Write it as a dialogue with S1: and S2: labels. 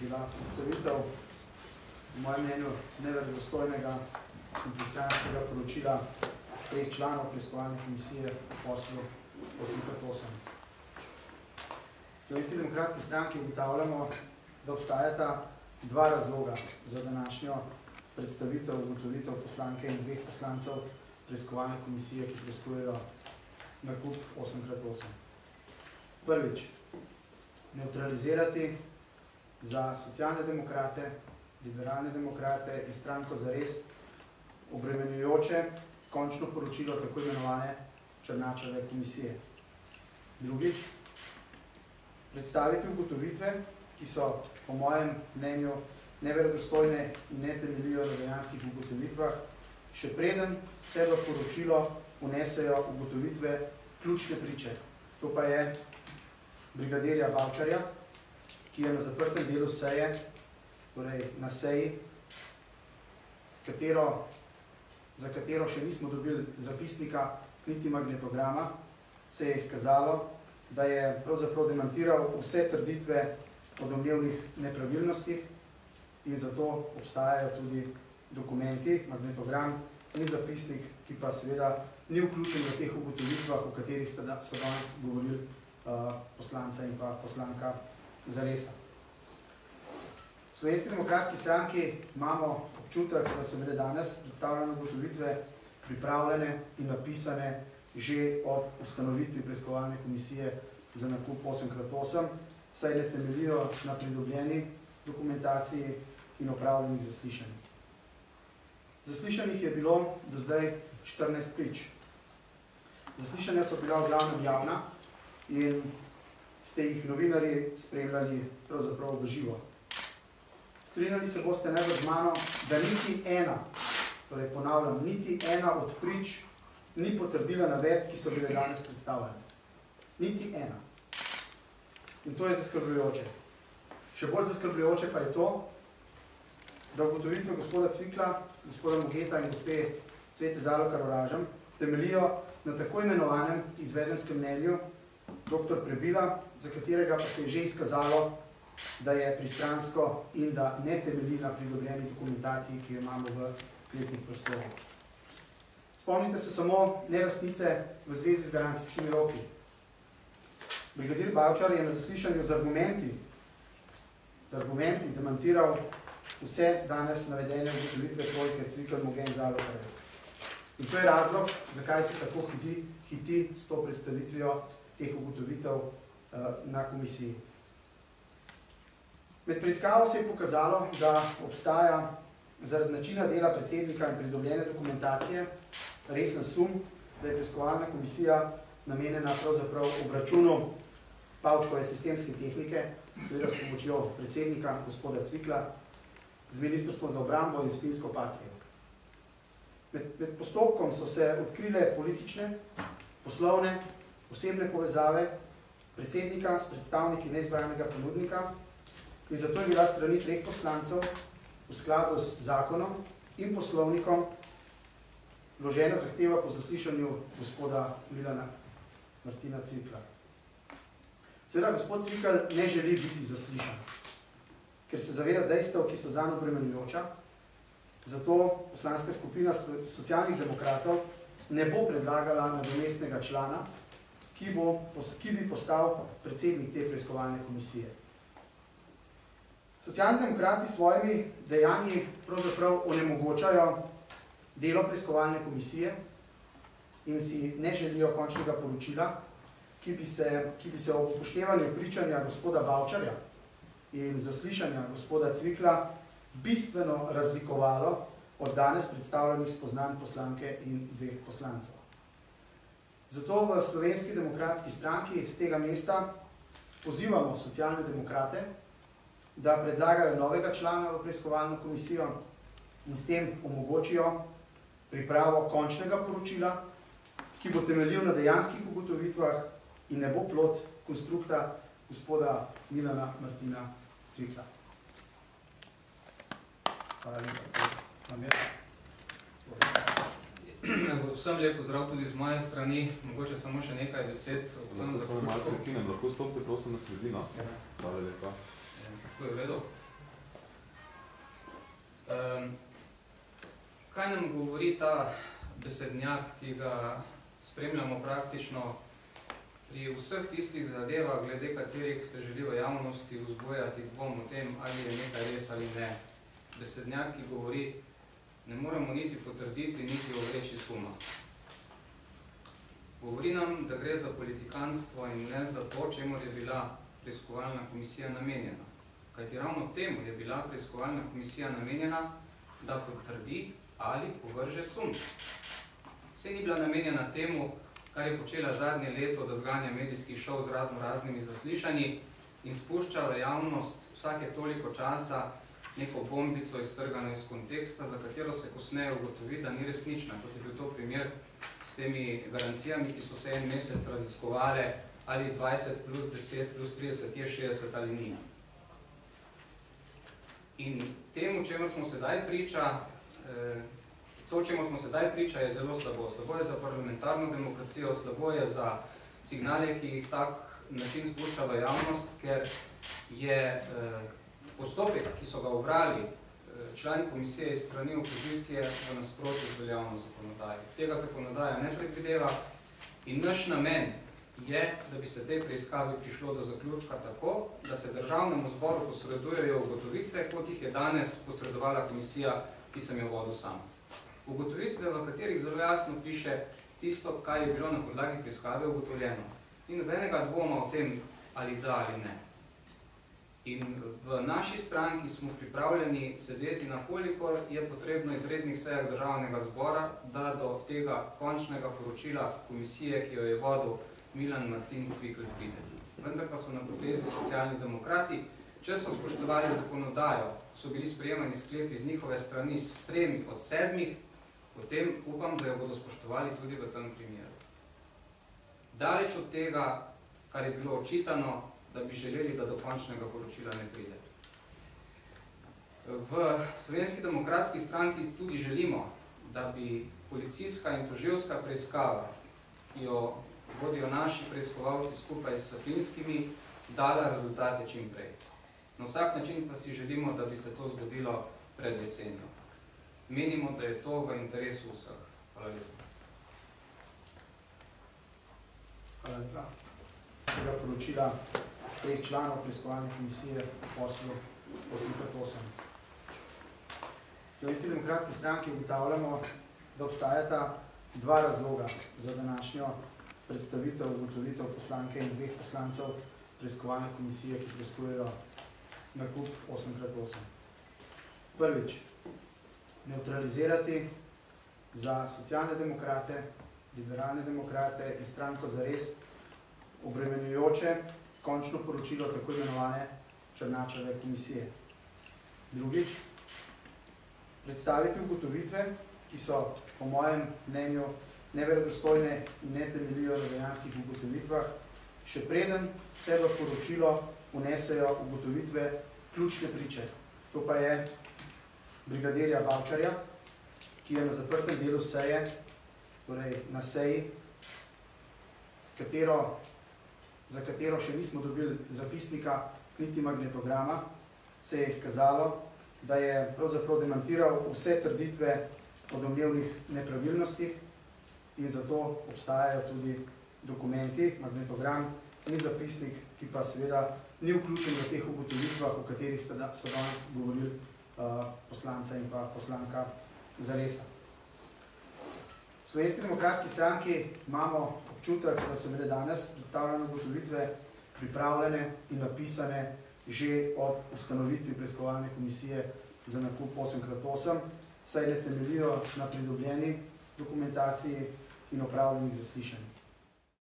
S1: bila predstavitev, v mojem mnenju, neverodostojnega in pristranskega poročila 3 članov preiskovalne komisije o poslu 8x8. V Slovenski demokratski stranki ugotavljamo, da obstajata 2 razloga za današnjo predstavitev ugotovitev poslanke in 2 poslancev preiskovalne komisije, ki preiskujejo nakup 8x8. Prvič, nevtralizirati za socialne demokrate, liberalne demokrate in stranko Zares obremenjujoče končno poročilo tako imenovane Černačeve komisije. Drugič, predstaviti ugotovitve, ki so po mojem mnenju neverodostojne in ne temeljijo na dejanskih ugotovitvah, še preden se v poročilo vnesejo ugotovitve ključne priče. To pa je brigadirja Bavčarja, ki je na zaprtem delu seje, torej na seji, za katero še nismo dobili zapisnika niti magnetograma, se je izkazalo, da je pravzaprav demantiral vse trditve o domnevnih nepravilnostih in zato obstajajo tudi dokumenti, magnetogram in zapisnik, ki pa seveda ni vključen v teh ugotovitvah, o katerih so danes govorili poslanca in pa poslanka Zaresa. V Slovenski demokratski stranki imamo občutek, da so bile danes predstavljene ugotovitve pripravljene in napisane že od ustanovitvi preiskovalne komisije za nakup 8x8, saj ne temeljijo na pridobljeni dokumentaciji in opravljenih zaslišanjih. Zaslišanjih je bilo do zdaj 14 prič. Zaslišanja so bila v glavnem javna in ste jih novinarji spremljali pravzaprav v živo. Strinjali se boste najbolj z mano, da niti ena, torej ponavljam, niti ena od prič ni potrdila navedb, ki so bile danes predstavljene. Niti ena. In to je zaskrbljujoče. Še bolj zaskrbljujoče pa je to, da ugotovitve gospoda Cvikla, gospoda Mogeta in gospe Cvete Zalokar Oražem temeljijo na tako imenovanem izvedenskem mnenju dr. Prebila, za katerega pa se je že izkazalo, da je pristransko in da ne temelji na pridobljeni dokumentaciji, ki jo imamo v kletnih prostorih. Spomnite se samo nerastnice v zvezi z garancijskimi roki. Brigadir Bavčar je na zaslišanju z argumenti demantiral vse danes navedene ugotovitve trojke Cvikl, Moge in Zalokar. In to je razlog, zakaj se tako hiti s to predstavitvijo teh ugotovitev na komisiji. Med preiskavo se je pokazalo, da obstaja zaradi načina dela predsednika in pridobljene dokumentacije resen sum, da je preiskovalna komisija namenjena pravzaprav obračunu Pavčkove sistemske tehnike, seveda s pomočjo predsednika gospoda Cvikla, z Ministrstvom za obrambo in s Finsko Patrijo. Med postopkom so se odkrile politične, poslovne, osebne povezave predsednika s predstavniki neizbranega ponudnika in zato je bila strani 3 poslancev v skladu z zakonom in poslovnikom vložena zahteva po zaslišanju gospoda Milana Martina Cvikla. Seveda, gospod Cvikl ne želi biti zaslišan, ker se zaveda dejstev, ki so zanj obremenjujoča, zato poslanska skupina socialnih demokratov ne bo predlagala nadomestnega člana, ki bi postal predsednik te preiskovalne komisije. Socialni demokrati s svojimi dejanji pravzaprav onemogočajo delo preiskovalne komisije in si ne želijo končnega poročila, ki bi se ob upoštevanju pričanja gospoda Bavčarja in zaslišanja gospoda Cvikla bistveno razlikovalo od danes predstavljenih spoznanj poslanke in 2 poslancev. Zato v Slovenski demokratski stranki z tega mesta pozivamo socialne demokrate, da predlagajo novega člana v preiskovalno komisijo in s tem omogočijo pripravo končnega poročila, ki bo temeljil na dejanskih ugotovitvah in ne bo plod konstrukta gospoda Milana Martina Cvikla. Hvala lepa.
S2: Vsem lep pozdrav tudi z moje strani, mogoče samo še nekaj besed o tem zaključku.
S3: Lahko stopite prosim na sredino. Hvala lepa.
S2: Tako je v redu. Kaj nam govori ta besednjak, ki ga spremljamo praktično pri vseh tistih zadevah, glede katerih se želi v javnosti vzbojati dvom o tem, ali je nekaj res ali ne. Besednjak, ki govori, ne moremo niti potrditi, niti ovreči suma. Govori nam, da gre za politikanstvo in ne za to, čemur je bila preiskovalna komisija namenjena. Kajti ravno temu je bila preiskovalna komisija namenjena, da potrdi ali povrže sum. Vse ni bila namenjena temu, kar je počela zadnje leto, da zganja medijski šov z raznimi zaslišanji in spušča v javnost vsake toliko časa neko bombico iztrgano iz konteksta, za katero se kasneje ugotovi, da ni resnična, kot je bil to primer s temi garancijami, ki so se en mesec raziskovale, ali 20 plus 10 plus 30 je 60 ali ni. In temu, čemu smo sedaj priča, je zelo slabo. Slabo je za parlamentarno demokracijo, slabo je za signale, ki jih tak način spušča v javnost, ker je postopek, ki so ga obrali člani komisije iz strani opozicije, v nasprotju z veljavno zakonodajo. Tega zakonodaja ne predvideva in naš namen je, da bi se tej preiskavi prišlo do zaključka tako, da se Državnemu zboru posredujejo ugotovitve, kot jih je danes posredovala komisija, ki sem jo vodil sam. Ugotovitve, v katerih zelo jasno piše tisto, kaj je bilo na podlagi preiskave ugotovljeno. Ni nobenega dvoma o tem, ali da ali ne. In v naši stranki smo pripravljeni sedeti, na koliko je potrebno izrednih sejah Državnega zbora, da do tega končnega poročila komisije, ki jo je vodil Milan Martin Cvikl, pride. Vendar pa so na potezi Socialni demokrati, če so spoštovali zakonodajo, so bili sprejemani sklepi z njihove strani s 3 od 7, potem upam, da jo bodo spoštovali tudi v tem primeru. Daleč od tega, kar je bilo očitano, da bi želeli, da do končnega poročila ne pride. V Slovenski demokratski stranki tudi želimo, da bi policijska in tožilska preiskava, ki jo vodijo naši preiskovalci skupaj s finskimi, dala rezultate čim prej. Na vsak način pa si želimo, da bi se to zgodilo pred jesenjo. Menimo, da je to v interesu vseh. Hvala lepa.
S1: Hvala lepa. Tega poročila 3 članov preiskovalne komisije poslu 8x8. V Slovenski demokratski stranki ugotavljamo, da obstajata 2 razloga za današnjo predstavitev ugotovitev poslanke in 2 poslancev preiskovalne komisije, ki preiskujejo nakup 8x8. Prvič, nevtralizirati za socialne demokrate, liberalne demokrate in stranko Zares obremenjujoče končno poročilo tako imenovane Černačeve komisije. Drugič, predstaviti ugotovitve, ki so po mojem mnenju neverodostojne in ne temeljijo na dejanskih ugotovitvah, še preden se v poročilo vnesejo ugotovitve ključne priče. To pa je brigadirja Bavčarja, ki je na zaprtem delu seje, torej na seji, za katero še nismo dobili zapisnika niti magnetograma, se je izkazalo, da je pravzaprav demantiral vse trditve o domnevnih nepravilnostih in zato obstajajo tudi dokumenti, magnetogram in zapisnik, ki pa seveda ni vključen v teh ugotovitvah, o katerih so danes govorili poslanca in pa poslanka Zaresa. V Slovenski demokratski stranki imamo občutek, da so bile danes predstavljene ugotovitve pripravljene in napisane že ob ustanovitvi preiskovalne komisije za nakup 8x8, saj ne temeljijo na pridobljeni dokumentaciji in opravljenih zaslišanj.